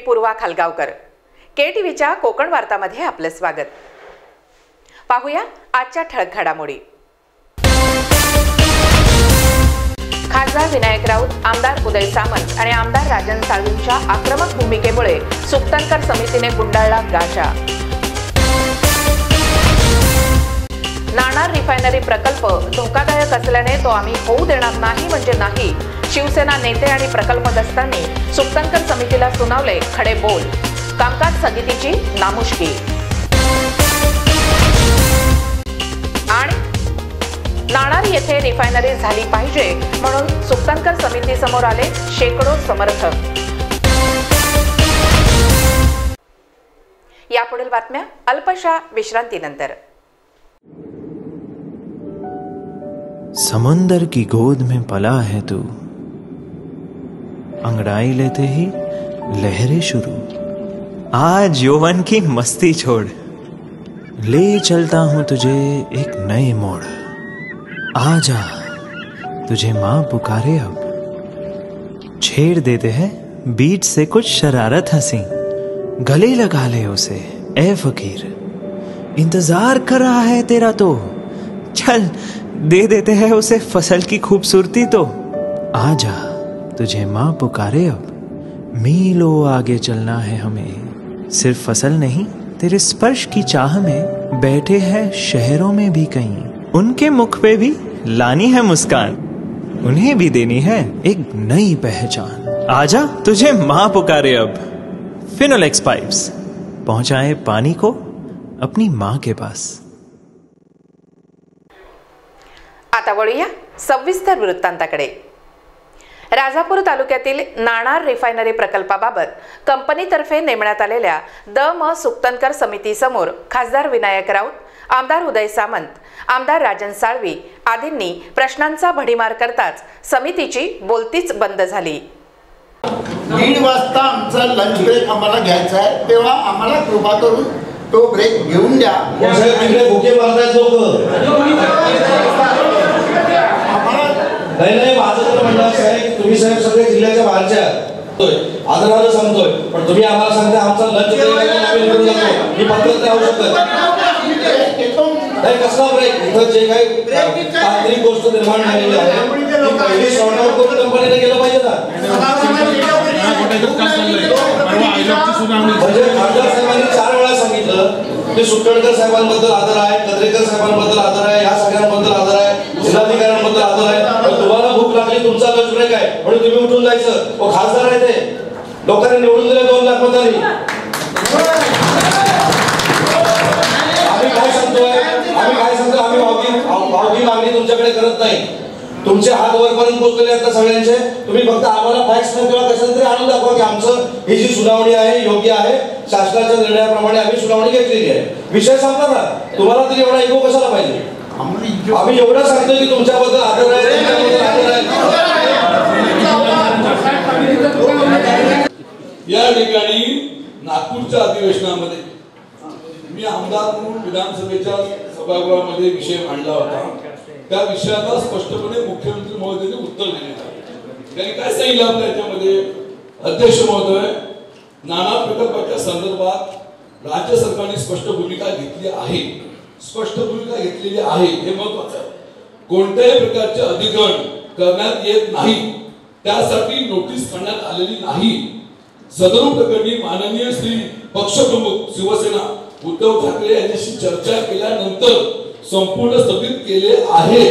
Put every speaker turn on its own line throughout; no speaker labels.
पूर्वा खालगावकर। KTVच्या कोकण वार्तामध्ये आपलं स्वागत। पाहूया आजच्या ठळक घडामोडी। खासदार विनायक राऊत, आमदार उदय सामंत आणि आमदार राजन साळवींच्या आक्रमक भूमिकेमुळे सुक्तनकर समितीने गुंडाळला गाजा। नाणार रिफायनरी प्रकल्प धोकादायक असल्याने तो आम्ही होऊ देणार नाही म्हणजे नाही। शिवसेना नेते आणि प्रकल्पग्रस्तांनी सुक्तनकर समितीला सुनावले खडे बोल। कामकाज स्थगितीची नामुष्की। आणि नाणार येथे रिफायनरी झाली पाहिजे म्हणून सुक्तनकर समिती समोर आले शेकडो समर्थक। यापुढील बातम्या अल्पशा विश्रांतीनंतर।
समंदर की गोद में पला है तू, अंगड़ाई लेते ही लहरें शुरू। आज यौवन की मस्ती छोड़, ले चलता हूं तुझे एक नए मोड़। आजा तुझे माँ पुकारे अब, छेड़ देते हैं बीच से कुछ शरारत हंसी। गले लगा ले उसे ए फकीर, इंतजार कर रहा है तेरा तो। चल दे देते हैं उसे फसल की खूबसूरती तो। आजा तुझे माँ पुकारे अब, मीलों आगे चलना है हमें। सिर्फ फसल नहीं तेरे स्पर्श की चाह में बैठे हैं शहरों में भी कहीं। उनके मुख पे भी लानी है मुस्कान, उन्हें भी देनी है एक नई पहचान। आजा तुझे माँ पुकारे अब। फिनोलेक्स पाइप्स पहुंचाए पानी को अपनी माँ के पास।
आता वळूया सविस्तर वृत्तांताकडे। राजापूर तालुक्यातील नाणार रिफायनरी प्रकल्पाबाबत कंपनीतर्फे नेमण्यात आलेल्या द.म. सुक्तनकर समितीसमोर खासदार विनायक राऊत, आमदार उदय सामंत, आमदार राजन साळवी आदींनी प्रश्नांचा भडीमार करताच समितीची बोलतीच बंद झाली।
1:30 वाजता आमचा लंच ब्रेक आम्हाला घ्यायचा आहे, तेव्हा आम्हाला कृपा करून तो ब्रेक घेऊन द्या।
भुके मारतायत लोक। नाही माझं तर म्हणणं असं आहे की तुम्ही साहेब सगळे जिल्ह्याच्या बाहेरच्या आदरानं सांगतोय, पण तुम्ही आम्हाला सांगता आमचा लंच ब्रेक मी पत्रच राहू शकत नाही। कसला ब्रेक? इथं जे काही तांत्रिक गोष्ट निर्माण झालेली आहे ती पहिली सॉर्ट आउट करून कंपनीने केलं पाहिजे ना। म्हणजे खासदार साहेबांनी 4 वेळा सांगितलं की सुक्तनकर साहेबांबद्दल आदर आहे, कद्रेकर साहेबांबद्दल आदर आहे, या सगळ्यांबद्दल आदर आहे, जिल्हाधिकाऱ्यांबद्दल आदर आहे। तुम्हाला भूक लागली, तुमचा लंच ब्रेक आहे म्हणून तुम्ही उठून जायचं। वो खासदार आहे ते, लोकांनी निवडून दिले 2 लाख मतांनी। आम्ही काय सांगतोय आम्ही भावगी मागणी तुमच्याकडे करत नाही। तुमचे हात वरपर्यंत पोहोचलेले आहेत सगळ्यांचे। तुम्ही फक्त आम्हाला फॅक्स किंवा कशाने तरी आणून दाखवा की आमचं ही जी सुनावणी आहे योग्य आहे, शासनाच्या निर्णयाप्रमाणे आम्ही सुनावणी घेतलेली आहे। विषय संपला ना। तुम्हाला तरी एवढा इगो कशाला पाहिजे? आम्ही एवढं सांगतोय की तुमच्याबद्दल आदर आहे,
या ठिकाणी नागपूरच्या अधिवेशनामध्ये मी आमदार म्हणून विधानसभेच्या सभागृहामध्ये विषय मांडला होता। त्या विषयाला स्पष्टपणे मुख्यमंत्री महोदयांनी उत्तर दिले आहे। त्यांनी काय सांगितलं आपल्या याच्यामध्ये, अध्यक्ष महोदय, नाणार प्रकल्पाच्या संदर्भात राज्य सरकारने स्पष्ट भूमिका घेतली आहे, स्पष्ट भूमिका घेतलेली आहे, हे महत्त्वाचं आहे। कोणत्याही प्रकारचे अधिग्रहण करण्यात येत नाही, त्यासाठी नोटीस काढण्यात आलेली नाही। सदर प्रकरणी माननीय श्री पक्षप्रमुख शिवसेना उद्धव ठाकरे यांच्याशी चर्चा केल्यानंतर संपूर्ण स्थगित केले आहे।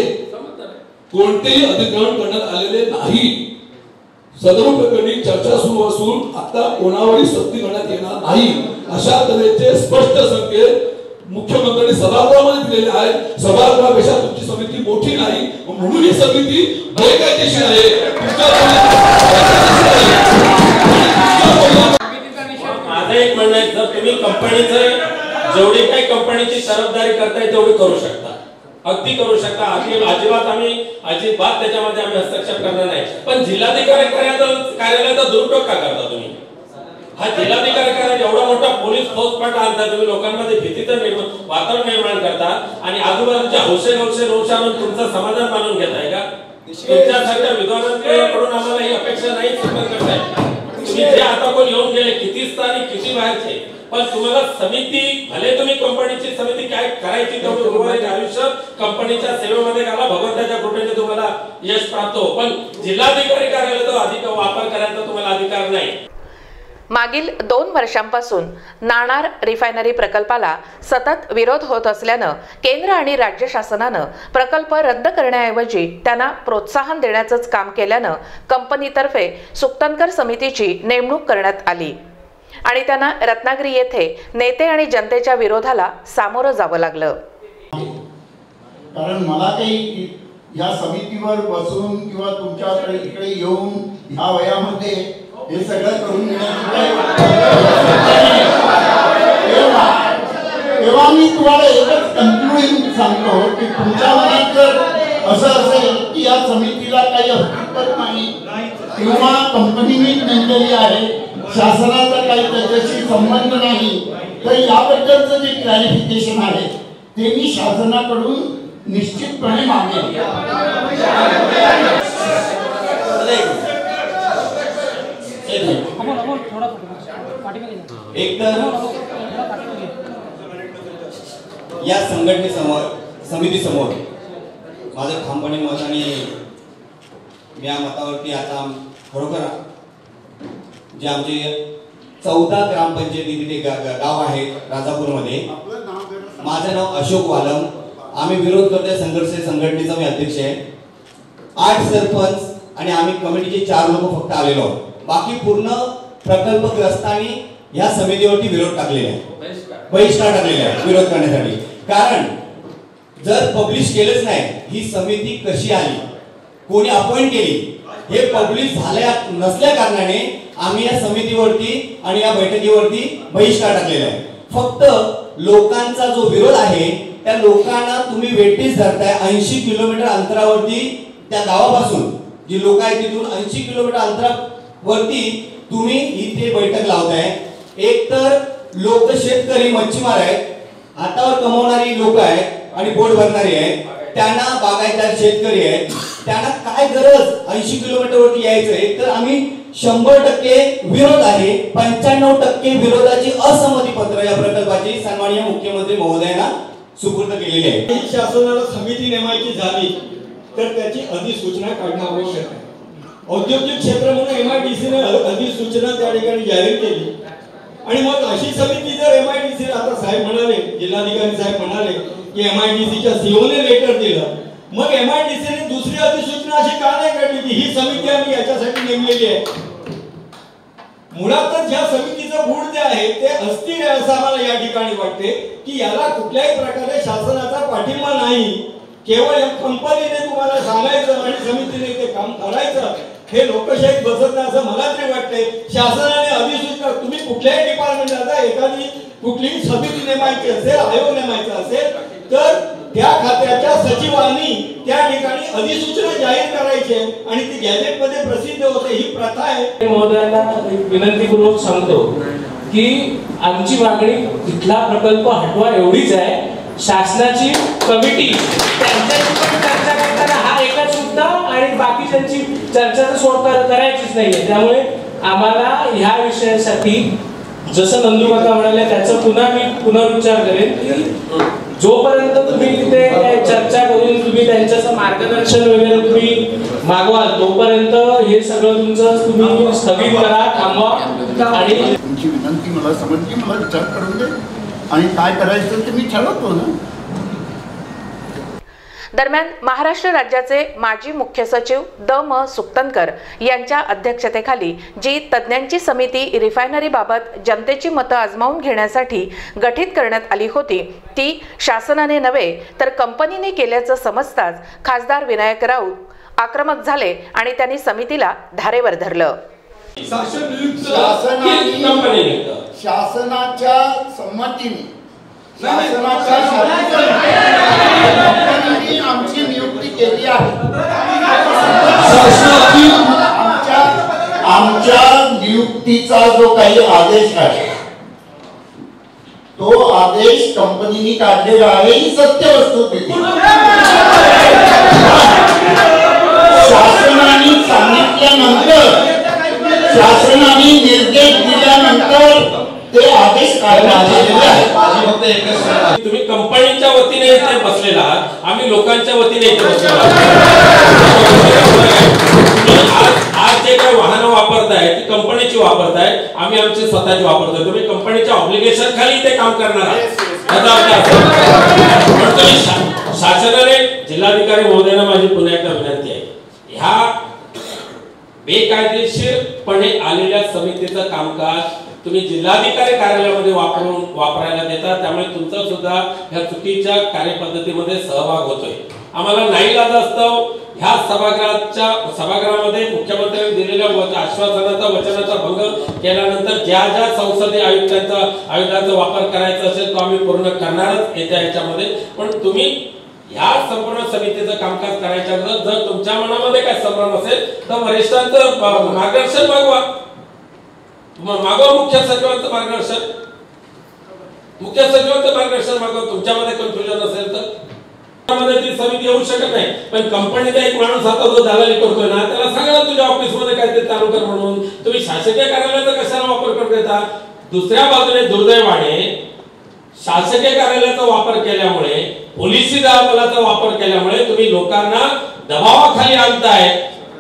कोणतेही अधिग्रहण करण्यात आलेले नाही। सदर प्रकरणी चर्चा सुरू असून आता कोणावरही सक्ती करण्यात येणार नाही, अशा तऱ्हेचे स्पष्ट संकेत मुख्यमंत्र्यांनी सभागृहामध्ये दिलेले आहेत। सभागृहापेक्षा तुमची समिती मोठी नाही म्हणून ही समिती बेकायदेशीर आहे।
माझं एक म्हणणं आहे, जर तुम्ही कंपनीचं जेवढी काही कंपनीची तरफदारी करताय तेवढी करू शकता, अगदी करू शकता। अजिबात त्याच्यामध्ये आम्ही हस्तक्षेप करणार नाही। पण जिल्हाधिकारी कार्यालयाचा दुरुपयोग का करता तुम्ही? हा जिल्हाधिकारी कार्यालय एवढा मोठा पोलीस फौजफाटा आणता, तुम्ही लोकांमध्ये भीतीचं वातावरण निर्माण करता आणि आजूबाजूच्या हौसे रोषानं तुमचं समाधान मानून घेताय का? तुमच्यासारख्या विद्वानांकडून आम्हाला ही अपेक्षा नाही सुक्तनकर साहेब। तुम्ही जे आता कोण येऊन गेले किती स्थानिक किती बाहेरचे, पण तुम्हाला समिती भले तुम्ही कंपनीची समिती काय करायची तेवढं तुम्हाला आयुष्य कंपनीच्या सेवेमध्ये घाला, भगवंताच्या कृपेने तुम्हाला यश प्राप्त हो, पण जिल्हाधिकारी कार्यालयाचा अधिक वापर करायचा तुम्हाला अधिकार नाही.
मागील 2 वर्षांपासून नाणार रिफायनरी प्रकल्पाला सतत विरोध होत असल्यानं केंद्र आणि राज्य शासनानं प्रकल्प रद्द करण्याऐवजी त्यांना प्रोत्साहन देण्याचंच काम केल्यानं कंपनीतर्फे सुक्तनकर समितीची नेमणूक करण्यात आली आणि त्यांना रत्नागिरी येथे नेते आणि जनतेच्या विरोधाला सामोरं जावं लागलं.
कारण मला काही या समितीवर बसून किंवा तुमच्याकडे इकडे येऊन ह्या वयामध्ये हे सगळं करून तेव्हा मी तुम्हाला एकच कन्क्लुडिंग सांगतो की तुमच्या मनात जर असं असेल की या समितीला काही अस्तित्व नाही किंवा कंपनीनेच नेमलेली आहे, शासनाचा काही त्याच्याशी संबंध नाही, तर याबद्दलचं जे क्लॅरिफिकेशन आहे ते मी शासनाकडून निश्चितपणे मागेन.
एक तर या संघटनेसमोर समितीसमोर माझं ठामपणे मत आणि मी या मतावरती आता खरोखर जे आमचे 14 ग्रामपंचायती तिथे गाव आहेत राजापूरमध्ये. माझं नाव अशोक वालम. आम्ही विरोध करतोय संघर्ष संघटनेचा मी अध्यक्ष आहे. 8 सरपंच आणि आम्ही कमिटीचे 4 लोक फक्त आलेलो आहोत. बाकी पूर्ण प्रकल्पग्रस्तांनी या समितीवरती विरोध टाकलेला आहे, बहिष्कार टाकलेला आहे विरोध करण्यासाठी. कारण जर पब्लिश केलंच नाही ही समिती कशी आली, कोणी अपॉइंट केली हे पब्लिश झाल्या नसल्या कारणाने आम्ही या समितीवरती आणि या बैठकीवरती बहिष्कार टाकलेला आहे. फक्त लोकांचा जो विरोध आहे त्या लोकांना तुम्ही वेटीस धरताय. 80 किलोमीटर अंतरावरती त्या गावापासून जी लोक आहेत तिथून 80 किलोमीटर अंतरावरती तुम्ही इथे बैठक लावताय. एक तर लोक शेतकरी मच्छीमार आहेत, हातावर कमवणारी लोक आहेत आणि पोट भरणारी आहेत, त्यांना बागायतदार शेतकरी आहेत, त्यांना काय गरज 80 किलोमीटर वरती यायचं. एक तर आम्ही 100% विरोध आहे. 95% विरोधाची असंमती पत्र या प्रकल्पाची सन्माननीय मुख्यमंत्री महोदयांना सुपूर्द केलेली आहे.
शासनाला समिती नेमायची झाली तर त्याची अधिसूचना काढणं आवश्यक आहे. औद्योगिक क्षेत्र म्हणून MIDCने अधिसूचना त्या ठिकाणी जाहीर केली आणि मग अशी समिती जर MIDC आता साहेब म्हणाले, जिल्हाधिकारी साहेब म्हणाले की MIDCच्या CEOने लेटर दिलं, मग MIDCने दुसरी अधिसूचना अशी का नाही काढली की ही समिती आम्ही याच्यासाठी नेमलेली आहे. मुळातच ज्या समितीचं गूढ जे आहे ते अस्थिर आहे असं आम्हाला या ठिकाणी वाटते की याला कुठल्याही प्रकारे शासनाचा पाठिंबा नाही. केवळ या कंपनीने तुम्हाला सांगायचं आणि समितीने ते काम करायचं हे लोकशाहीत बसत नाही असं मला तरी वाटतंय. शासनाने अधिसूचना तुम्ही कुठल्याही डिपार्टमेंटला एखादी कुठलीही समिती नेमायची असेल, आयोग नेमायचा असेल तर त्या खात्याच्या सचिवांनी त्या ठिकाणी अधिसूचना जाहीर करायची आणि ती गॅझेटमध्ये प्रसिद्ध होते. ही प्रथा आहे.
महोदयांना विनंतीपूर्वक सांगतो की आमची मागणी इथला प्रकल्प हटवा एवढीच आहे. शासनाची कमिटी त्यांच्याशी पण चर्चा करताना हा एकच मुद्दा आणि बाकीच्यांची चर्चा तर करायचीच नाहीये. त्यामुळे आम्हाला ह्या विषयासाठी जसं नंदुकाका म्हणाले त्याचा पुन्हा मी पुनरुच्चार करेन की जोपर्यंत तुम्ही तिथे चर्चा करून तुम्ही त्यांच्याचं मार्गदर्शन वगैरे तुम्ही मागवाल तोपर्यंत हे सगळं तुमचं तुम्ही स्थगित करा, थांबवा. आणि
तुमची विनंती मला समजली, मला विचार करून दे आणि काय करायचं ते मी ठरवतो ना.
दरम्यान महाराष्ट्र राज्याचे माजी मुख्य सचिव म सुक्तनकर यांच्या अध्यक्षतेखाली जी तज्ज्ञांची समिती रिफायनरीबाबत जनतेची मतं आजमावून घेण्यासाठी गठीत करण्यात आली होती ती शासनाने नव्हे तर कंपनीने केल्याचं समजताच खासदार विनायक राऊत आक्रमक झाले आणि त्यांनी समितीला धारेवर धरलं.
शासनाच्या संमतीने आमची नियुक्ती केली आहे. आमच्या नियुक्तीचा जो काही आदेश आहे तो आदेश कंपनीने काढलेला आहे ही सत्य वस्तुस्थिती. शासनाने सांगितल्यानंतर शासनाने निर्देश दिल्यानंतर ते आदेश काढण्यात आलेले आहेत.
तुम्ही कंपनीच्या वतीने इथे बसलेला आहात, आम्ही लोकांच्या वतीने इथे बसलेलो आज जे काही वाहनं वापरताय ती कंपनीची वापरताय, आम्ही आमची स्वतःची वापरतोय. तुम्ही कंपनीच्या ऑब्लिगेशन खाली इथे काम करणार आहात. शासनाने जिल्हाधिकारी महोदयांना माझी पुन्हा एकदा विनंती आहे, ह्या बेकायदेशीरपणे आलेल्या समितीचं कामकाज तुम्ही जिल्हाधिकारी कार्यालयामध्ये वापरायला देता, त्यामुळे तुमचा सुद्धा ह्या चुकीच्या कार्यपद्धतीमध्ये सहभाग होतोय. आम्हाला नाईलाजास्तव ह्या सभागृहामध्ये मुख्यमंत्र्यांनी दिलेल्या वचनाचा भंग केल्यानंतर ज्या ज्या संसदीय आयुधाचा वापर करायचा असेल तो आम्ही पूर्ण करणारच येत्या याच्यामध्ये. पण तुम्ही ह्या संपूर्ण समितीचं कामकाज करायच्या जर तुमच्या मनामध्ये काय संभ्रम असेल तर वरिष्ठांचं मार्गदर्शन मागवा. मुख्य सचिवांचं मार्गदर्शन मागवा. तुमच्यामध्ये कन्फ्युजन असेल तर ती समिती येऊ शकत नाही. पण कंपनीचा एक माणूस आता जो दलाली करतोय ना, त्याला सांगा ना तुझ्या ऑफिसमध्ये काय ते चालू कर म्हणून. तुम्ही शासकीय कार्यालयाचा कशाला वापर करत येता. दुसऱ्या बाजूने दुर्दैवाने शासकीय कार्यालयाचा वापर केल्यामुळे, पोलिसी दलाचा वापर केल्यामुळे तुम्ही लोकांना दबावाखाली आणताय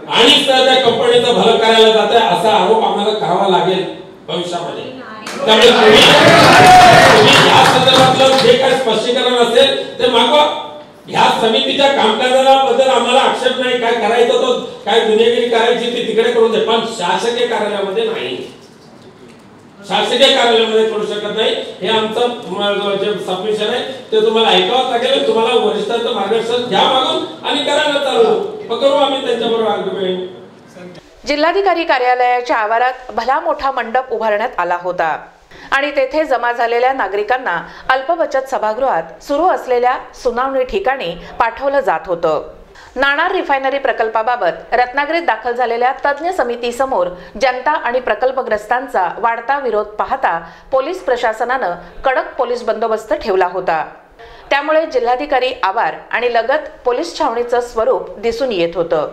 आणि त्या कंपनीचं भलं करायला जात आहे असा आरोप आम्हाला करावा लागेल भविष्यामध्ये. त्यामुळे तुम्ही या संदर्भातलं जे काही स्पष्टीकरण असेल ते मागवा. ह्या समितीच्या कामकाजाबद्दल आम्हाला आक्षेप नाही. काय करायचं तो काय गुन्हेगारी करायची ती तिकडे करून दे, पण शासकीय कार्यालयामध्ये नाही. शासकीय कार्यालयामध्ये करू शकत नाही. हे आमचं जे सबमिशन आहे ते तुम्हाला ऐकावं लागेल. तुम्हाला वरिष्ठांचं मार्गदर्शन घ्या मागून आणि करायला चालू करू आम्ही त्यांच्याबरोबर आर्ग्युमेंट.
जिल्हाधिकारी कार्यालयाच्या आवारात भला मोठा मंडप उभारण्यात आला होता आणि तेथे जमा झालेल्या नागरिकांना अल्पबचत सभागृहात सुरू असलेल्या सुनावणी ठिकाणी पाठवलं जात होतं. नाणार रिफायनरी प्रकल्पाबाबत रत्नागिरीत दाखल झालेल्या तज्ज्ञ समितीसमोर जनता आणि प्रकल्पग्रस्तांचा वाढता विरोध पाहता पोलीस प्रशासनानं कडक पोलीस बंदोबस्त ठेवला होता. त्यामुळे जिल्हाधिकारी आवार आणि लगत पोलीस छावणीचं स्वरूप दिसून येत होतं.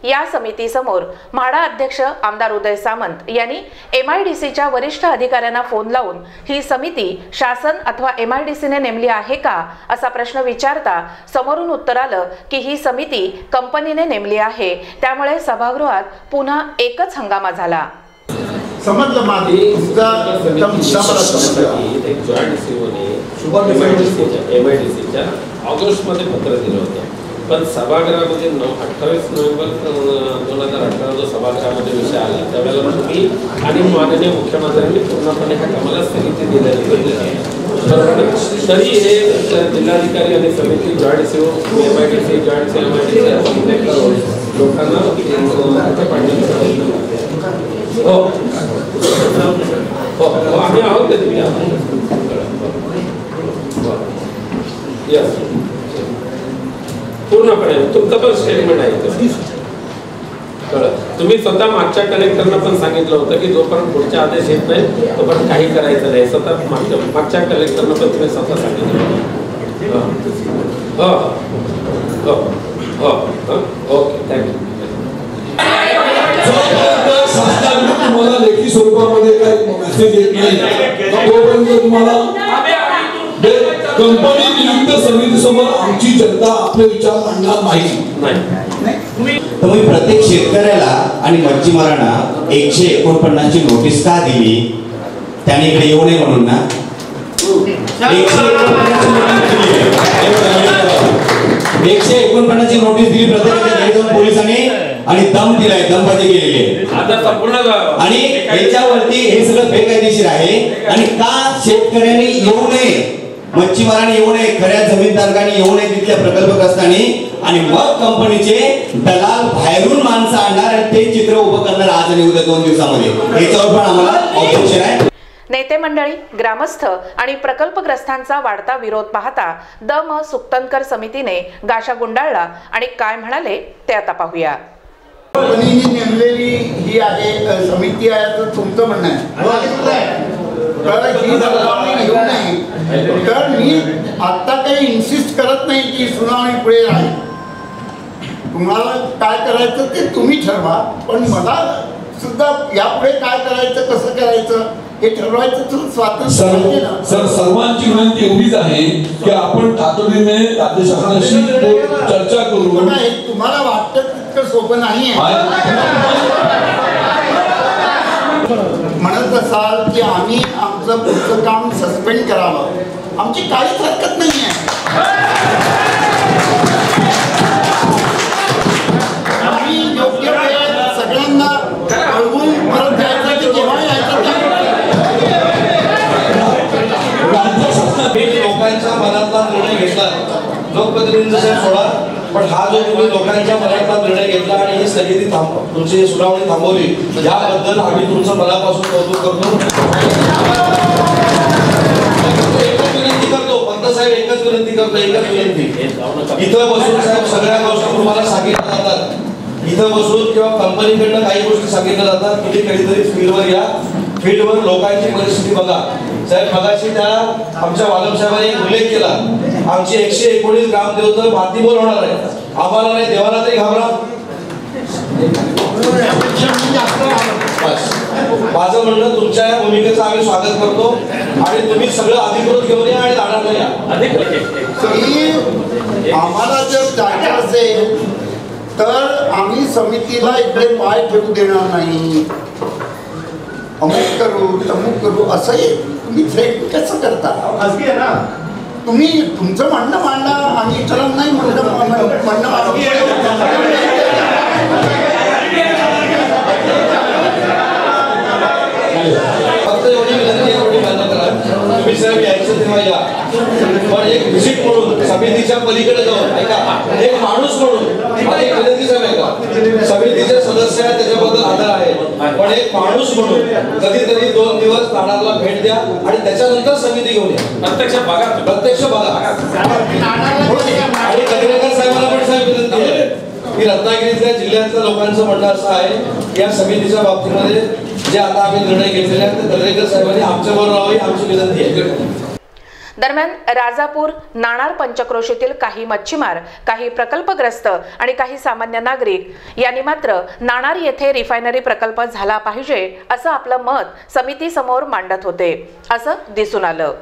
या समितीसमोर म्हाडा अध्यक्ष आमदार उदय सामंत यांनी MIDCच्या वरिष्ठ अधिकाऱ्यांना फोन लावून ही समिती शासन अथवा MIDCने नेमली आहे का असा प्रश्न विचारता समोरून उत्तर आलं की ही समिती कंपनीने नेमली आहे. त्यामुळे सभागृहात पुन्हा एकच हंगामा झाला.
समजलं माझी
MIDCच्या ऑगस्टमध्ये पत्र दिलं होतं, पण सभागृहामध्ये 28 नोव्हेंबर 2018 जो सभागृहामध्ये विषय आला त्यावेळेला तुम्ही आणि माननीय मुख्यमंत्र्यांनी पूर्णपणे ह्या कामाला स्थगिती दिलेली आहे. तरी हे जिल्हाधिकारी आणि समिती joint save MIDC joint save लोकांना हो आम्ही आहोत का तुम्ही यस पूर्णपणे तुमचं पण स्टेटमेंट आहे. तुम्ही स्वतः मागच्या कलेक्टरना पण सांगितलं होतं की जोपर्यंत पुढचे आदेश येत नाही तोपर्यंत काही करायचं नाही. स्वतः मागच्या कलेक्टरना पण तुम्ही स्वतः सांगितलं. हो हो हो हो ओके थँक्यू.
तुम्हाला लेखी स्वरूपामध्ये काही मेसेज येत नाही तोपर्यंत तुम्हाला कंपनी नियुक्त समितीसमोर आमची जनता आपले विचार मांडणार नाही.
तुम्ही प्रत्येक शेतकऱ्याला आणि मच्छीमारांना 149 ची नोटीस का दिली? त्याने इकडे येऊ नये म्हणून ना. 149 ची नोटीस दिली प्रत्येकाच्या घरी जाऊन पोलिसांनी आणि दम दिलाय, दमबाजी केलेली आहे. आणि याच्यावरती हे सगळं बेकायदेशीर आहे. आणि का शेतकऱ्यांनी येऊ नये, मच्छीमारांनी येऊ नये, खऱ्या जमीनधारकांनी येऊ नये तिथल्या प्रकल्पग्रस्तांनी, आणि मग कंपनीचे दलाल बाहेरून माणसं आणणार आणि ते चित्र उभं करणार आज आणि उद्या 2 दिवसामध्ये. याच्यावर पण आम्हाला ऑब्जेक्शन आहे.
नेते मंडळी, ग्रामस्थ आणि प्रकल्पग्रस्तांचा वाढता विरोध पाहता द म सुक्तनकर समितीने गाशा गुंडाळला आणि काय म्हणाले ते आता पाहूया.
कंपनीने नेमलेली ही आहे समिती आहे तर तुमचं म्हणणं आहे तर ही सुनावणी घेऊ नये. तर मी आता काही इन्सिस्ट करत नाही की सुनावणी पुढे राहील. तुम्हाला काय करायचं ते तुम्ही ठरवा, पण मला सुद्धा यापुढे काय करायचं कसं करायचं हे ठरवायचं स्वातंत्र्य.
सर, सर्वांची विनंती एवढीच आहे की आपण तातडीने राज्य शासनाशी चर्चा करू.
तुम्हाला वाटतं तितकं सोपं नाही आहे. म्हणत असाल की आम्ही आमचं पुढचं काम सस्पेंड करावं, आमची काहीच हरकत नाही आहे. आम्ही योग्य वेळेत सगळ्यांना कळवून परत जायचं की जेव्हा यायचं
लोकांच्या मनातला निर्णय घेतला. लोकप्रतिनिधींचा सोडा, पण हा जो तुम्ही लोकांच्या मनातला निर्णय घेतला आणि ही स्थगिती तुमची सुनावणी थांबवली याबद्दल आम्ही तुमचं मनापासून कौतुक करतो. एकच विनंती करतो, पंत साहेब, एकच विनंती करतो, एकच विनंती. इथं बसून साहेब सगळ्या गोष्टी तुम्हाला सांगितल्या जातात. इथं बसून किंवा कंपनीकडनं काही गोष्टी सांगितल्या जातात. तुम्ही कधीतरी फील्डवर या, फील्डवर लोकांची परिस्थिती बघा. साहेब मगाशी त्या आमच्या वालम साहेबांनी उल्लेख केला, आमची 119 ग्रामदेवता मातीमोल होणार आहे. आम्हाला नाही, देवाला तरी घाबरा. माझं म्हणणं तुमच्या या भूमिकेचं आम्ही स्वागत करतो आणि तुम्ही सगळं अधिकृत घेऊन या आणि जाणार नाही.
आम्हाला जर जायचं असेल तर आम्ही समितीला इकडे पाय ठेवू देणार नाही. अमुक करू तमुक करू असं तुम्ही थ्रेट कसं करता? तुम्ही तुमचं म्हणणं मांडा आणि इतरांनाही म्हणणं
फक्त एवढी विनंती एवढी मान्य करा, तुम्ही साहेब यायचं तेव्हा या, पण एक व्हिजिट म्हणून समितीच्या पलीकडे जाऊन ऐका, एक माणूस म्हणून माझी एक विनंती साहेब ऐका, समितीचे सदस्य आहेत त्याच्याबद्दल आदर आहे, पण एक माणूस म्हणून कधीतरी 2 दिवस नाणारला भेट द्या आणि त्याच्यानंतर समिती घेऊन या. प्रत्यक्ष बघा आणि कदरेकर साहेबांना पण साहेब विनंती आहे की रत्नागिरीतल्या जिल्ह्यातल्या लोकांचं म्हणणं असं आहे या समितीच्या बाबतीमध्ये जे आता आम्ही निर्णय घेतलेले आहेत ते कदरेकर साहेबांनी आमच्याबरोबर राहावी, आमची विनंती आहे.
दरम्यान राजापूर, नाणार पंचक्रोशीतील काही मच्छीमार, काही प्रकल्पग्रस्त आणि काही सामान्य नागरिक यांनी मात्र नाणार येथे रिफायनरी प्रकल्प झाला पाहिजे असं आपलं मत समितीसमोर मांडत होते, असं दिसून आलं.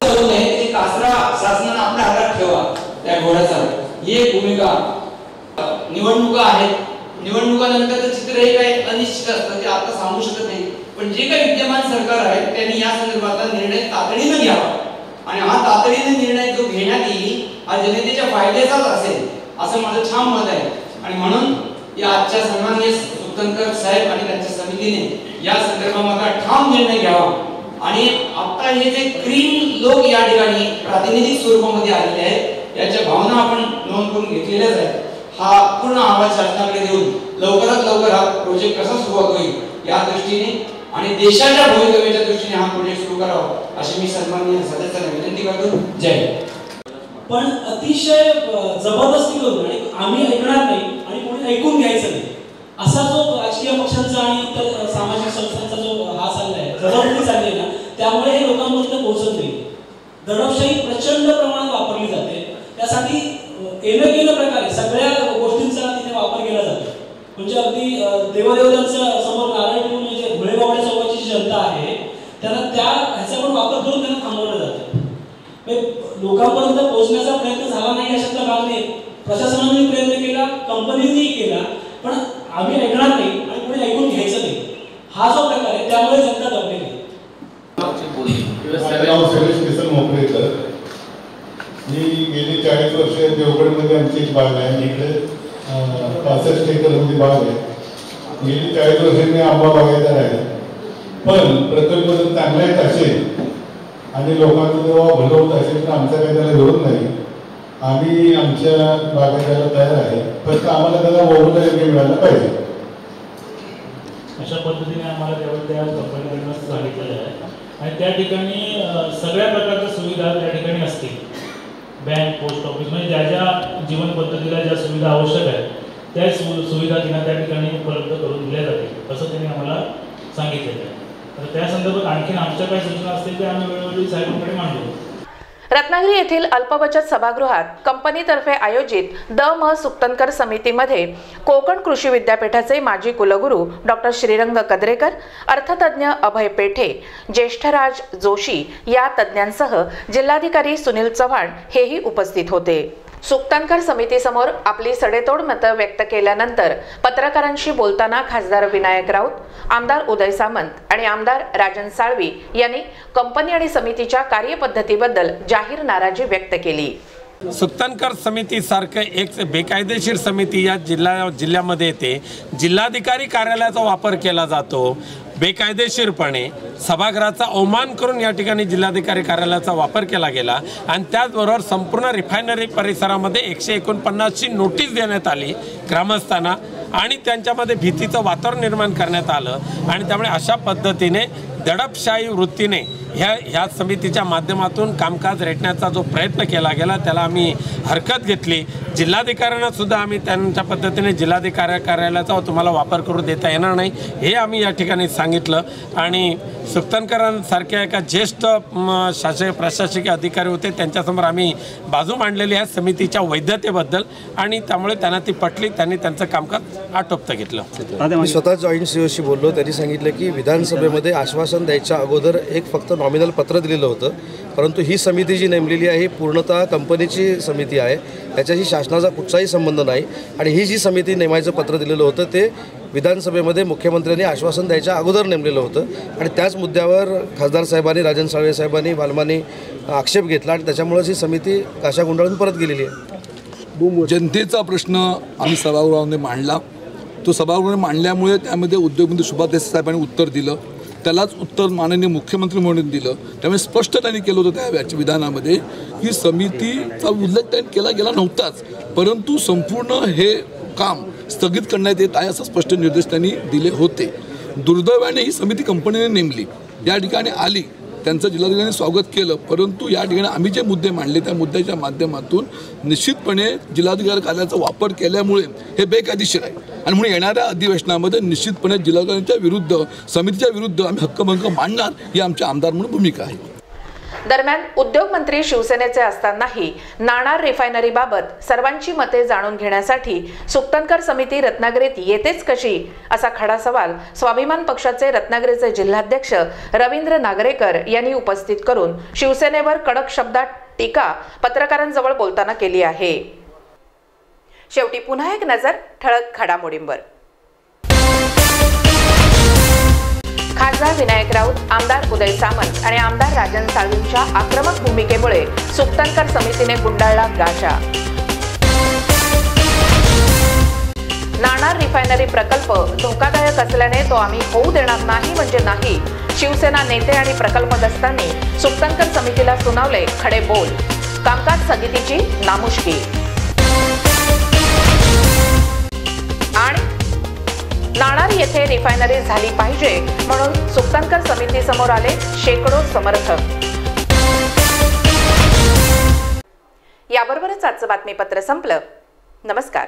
शासनाने आपल्या हातात ठेवा त्या घोड्याचा, ही भूमिका. निवडणुका आहेत, निवडणुकानंतरचं चित्र हे काही अनिश्चित असतं, ते आता सांगू शकत नाही. पण जे काही विद्यमान सरकार आहे त्यांनी या संदर्भातला निर्णय तातडीनं घ्यावा आणि हा तातडीने निर्णय जो घेण्यात येईल हा जनतेच्या फायद्याचाच असेल असं माझं ठाम मत आहे. आणि म्हणून या आजच्या सन्माननीय सुक्तनकर साहेब आणि त्यांच्या समितीने या संदर्भामध्ये ठाम निर्णय घ्यावा. आणि आता हे जे ग्रीन लोक या ठिकाणी प्रातिनिधिक स्वरूपामध्ये आलेले आहेत याच्या भावना आपण नोंद करून घेतलेल्याच आहेत. हा पूर्ण आवाज शासनाकडे देऊन लवकरात लवकर हा प्रोजेक्ट कसा सुरुवात होईल या दृष्टीने आणि देशाच्या भवितव्याच्या दृष्टीने हा प्रोजेक्ट सुरू करावा अशी मी सन्माननीय सदस्यांना विनंती करतो. जय.
पण अतिशय जबरदस्ती करून आणि आम्ही ऐकणार नाही आणि कोणी ऐकून घ्यायचं नाही असा जो राजकीय पक्षांचा आणि इतर सामाजिक संस्थांचा जो हा चाललाय, जबाबदारी चालली ना, त्यामुळे हे लोकांपर्यंत पोहोचत नाही. दडपशाही प्रचंड प्रमाणात वापरली जाते. त्यासाठी एनकेन प्रकारे सगळ्या गोष्टींचा तिथे वापर केला जातो. म्हणजे अगदी देवदेवतांच्या समोर नारळ ठेवून म्हणजे धुळेबावड्या चौकाची जी जनता आहे त्यांना त्या ह्याचा पण वापर करून त्यांना थांबवलं जातं. लोकांपर्यंत पोहोचण्याचा प्रयत्न झाला नाही अशातला भाग नाही. प्रशासनाने प्रयत्न केला, कंपनीनेही केला, पण आम्ही ऐकणार नाही आणि कोणी ऐकून घ्यायचं नाही. हा जो प्रकार आहे त्यामुळे जनता दबलेली आहे.
मी गेली 40 वर्ष देवगडमध्ये आमची एक बाग आहे, इकडे 65 एकरमध्ये बाग आहे. गेली 40 वर्ष मी आंबा बागायदार आहे. पण प्रकल्प जर चांगला येत असेल आणि लोकांचं जेव्हा भलं होत असेल तर आमचा काही त्याला विरोध नाही. आम्ही आमच्या बागायदाराला तयार आहे, फक्त आम्हाला त्याला मोबदला योग्य मिळायला पाहिजे.
अशा पद्धतीने आम्हाला त्या कंपनीकडून सांगितलेलं आहे आणि त्या ठिकाणी सगळ्या प्रकारच्या सुविधा त्या ठिकाणी असतील. बँक, पोस्ट ऑफिस, म्हणजे ज्या ज्या जीवन पद्धतीला ज्या सुविधा आवश्यक आहेत त्या सुविधा त्यांना त्या ठिकाणी उपलब्ध करून दिल्या जातील असं त्यांनी आम्हाला सांगितलेलं आहे. तर त्या संदर्भात आणखीन आमच्या काही सूचना असतील त्या आम्ही वेळोवेळी साहेबांकडे मांडू.
रत्नागिरी येथील अल्पबचत सभागृहात कंपनीतर्फे आयोजित द म सुक्तनकर समितीमध्ये कोकण कृषी विद्यापीठाचे माजी कुलगुरू डॉक्टर श्रीरंग कद्रेकर, अर्थतज्ञ अभय पेठे, ज्येष्ठराज जोशी या तज्ज्ञांसह जिल्हाधिकारी सुनील चव्हाण हेही उपस्थित होते. सुक्तनकर समितीसमोर आपली सडेतोड मतं व्यक्त केल्यानंतर पत्रकारांशी बोलताना खासदार विनायक राऊत, आमदार उदय सामंत आणि आमदार राजन साळवी यांनी कंपनी आणि समितीच्या कार्यपद्धतीबद्दल जाहीर नाराजी व्यक्त केली.
सुक्तनकर समितीसारखं एक बेकायदेशीर समिती या जिल्ह्यामध्ये येते. जिल्हाधिकारी कार्यालयाचा वापर केला जातो. बेकायदेशीरपणे सभागृहाचा अवमान करून या ठिकाणी जिल्हाधिकारी कार्यालयाचा वापर केला गेला आणि त्याचबरोबर संपूर्ण रिफायनरी परिसरामध्ये 149ची नोटीस देण्यात आली ग्रामस्थांना आणि त्यांच्यामध्ये भीतीचं वातावरण निर्माण करण्यात आलं आणि त्यामुळे अशा पद्धतीने दडपशाही वृत्तीने ह्या समितीच्या माध्यमातून कामकाज रेटण्याचा जो प्रयत्न केला गेला त्याला आम्ही हरकत घेतली. जिल्हाधिकाऱ्यांना सुद्धा आम्ही त्यांच्या पद्धतीने जिल्हाधिकारी कार्यालयाचा तुम्हाला वापर करू देता येणार नाही हे आम्ही या ठिकाणी सांगितलं आणि सुक्तनकरांसारख्या एका ज्येष्ठ प्रशासकीय अधिकारी होते त्यांच्यासमोर आम्ही बाजू मांडलेली आहे समितीच्या वैधतेबद्दल आणि त्यामुळे त्यांना ती पटली. त्यांनी त्यांचं कामकाज आटोपतं घेतलं.
मी स्वतः जॉईंट सीओशी बोललो. त्यांनी सांगितलं की विधानसभेमध्ये आश्वासन द्यायच्या अगोदर एक फक्त नॉमिनल पत्र दिलेलं होतं, परंतु ही समिती जी नेमलेली आहे ही पूर्णतः कंपनीची समिती आहे, त्याच्याशी शासनाचा कुठचाही संबंध नाही आणि ही जी समिती नेमायचं पत्र दिलेलं होतं ते विधानसभेमध्ये मुख्यमंत्र्यांनी आश्वासन द्यायच्या अगोदर नेमलेलं होतं आणि त्याच मुद्द्यावर खासदार साहेबांनी, राजन साळवे साहेबांनी, बालमांनी आक्षेप घेतला आणि त्याच्यामुळेच ही समिती काशा गुंडाळून परत गेलेली आहे.
जनतेचा प्रश्न आम्ही सभागृहामध्ये मांडला. तो सभागृहाने मांडल्यामुळे त्यामध्ये उद्योगमंत्री सुभाष देसाई साहेबांनी उत्तर दिलं. त्यालाच उत्तर माननीय मुख्यमंत्री म्हणून दिलं. त्यामुळे स्पष्ट त्यांनी केलं होतं त्या विधानामध्ये की समितीचा उल्लेख त्यांनी केला गेला नव्हताच, परंतु संपूर्ण हे काम स्थगित करण्यात येत आहे असं स्पष्ट निर्देश त्यांनी दिले होते. दुर्दैवाने ही समिती कंपनीने नेमली, या ठिकाणी आली, त्यांचं जिल्हाधिकाऱ्यांनी स्वागत केलं, परंतु या ठिकाणी आम्ही जे मुद्दे मांडले त्या मुद्द्याच्या माध्यमातून निश्चितपणे जिल्हाधिकारी कार्यालयाचा वापर केल्यामुळे हे बेकायदेशीर आहे आणि म्हणून येणाऱ्या अधिवेशनामध्ये निश्चितपणे जिल्हाधिकाऱ्यांच्या विरुद्ध, समितीच्या विरुद्ध आम्ही हक्कभंग मांडणार ही आमच्या आमदार म्हणून भूमिका आहे.
दरम्यान उद्योगमंत्री शिवसेनेचे असतानाही नाणार रिफायनरीबाबत सर्वांची मते जाणून घेण्यासाठी सुक्तनकर समिती रत्नागिरीत येतेच कशी असा खडा सवाल स्वाभिमान पक्षाचे रत्नागिरीचे जिल्हाध्यक्ष रवींद्र नागरेकर यांनी उपस्थित करून शिवसेनेवर कडक शब्दात टीका पत्रकारांजवळ बोलताना केली आहे. शेवटी पुन्हा एक नजर ठळक घडामोडींवर. खासदार विनायक राऊत, आमदार उदय सामंत आणि आमदार राजन साळवींच्या आक्रमक भूमिकेमुळे सुक्तनकर समितीने गुंडाळला गाशा. नाणार रिफायनरी प्रकल्प धोकादायक असल्याने तो आम्ही होऊ देणार नाही म्हणजे नाही. शिवसेना नेते आणि प्रकल्पग्रस्तांनी सुक्तनकर समितीला सुनावले खडे बोल. कामकाज स्थगितीची नामुष्की. आणि नाणार येथे रिफायनरी झाली पाहिजे म्हणून सुक्तनकर समितीसमोर आले शेकडो समर्थक. याबरोबरच आजचं बातमीपत्र संपलं. नमस्कार.